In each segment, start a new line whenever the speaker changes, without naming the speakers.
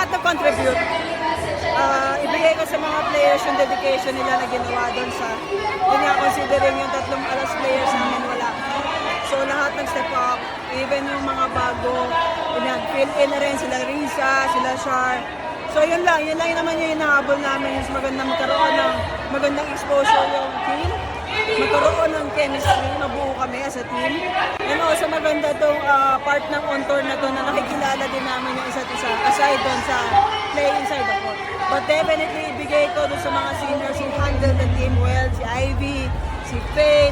lahat nag-contribute. Ibigay ko sa mga players yung dedication nila na ginawa doon sa, yun nga, considering yung 3 alas players namin wala. So lahat nag-step up, even yung mga bago, fill in na rin sila Risa, sila Shar. So yun lang naman yung hinahabol namin, yung magkaroon ng magandang exposure yung team, magkaroon ng chemistry, mabuo kami as a team. And also maganda itong part ng on-tour na to na nakikilala din namin yung isa't isa, aside doon sa play inside the court. But definitely, ibigay ko doon sa mga seniors who handle the team well, si Ivy, si Faith,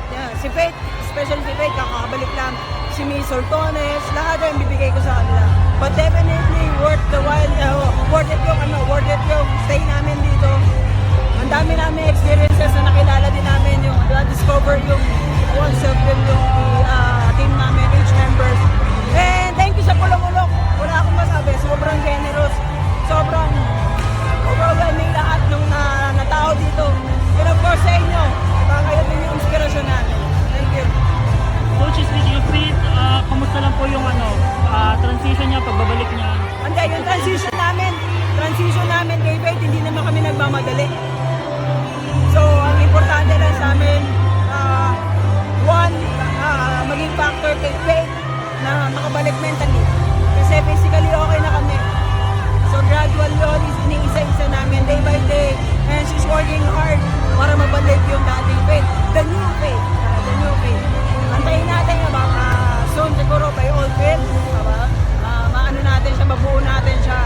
especially si Faith, kakabalik lang, si Miss Soltones, lahat yung bibigay ko sa kanila. But definitely, worth the while, worth it yung stay namin dito. Ang dami namin experiences na nakilala din namin yung discover yung concept yung team namin, each members. And thank you sa Pulong-Ulok. Wala akong masabi, sobrang generous, sobrang overwhelming lahat ng na tao dito. And of course sa inyo, baka kayo din yung inspirasyon namin. Thank you.
Coaches, with you Faith, kamusta lang po yung transition niya, pagbabalik niya?
Hindi, yung transition namin kay Faith, hindi naman kami nagmamadali. So, ang importante lang sa amin, maging factor kay Faith na makabalik mentally. Kasi physically okay na kami. So, gradual yun, iniisa-isa namin day by day. And she's working hard para mabalik yung dating Faith. The new Faith. Antayin natin yung baka soon siguro by all Faith. Maano natin siya, mabuo natin siya.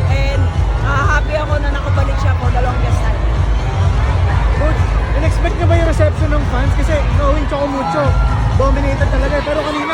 And happy ako na nakabalik siya for the longest time.
Coach, in-expect niyo ba yung reception ng fans? Kasi knowing Choco Mucho, dominated talaga. Pero kanina,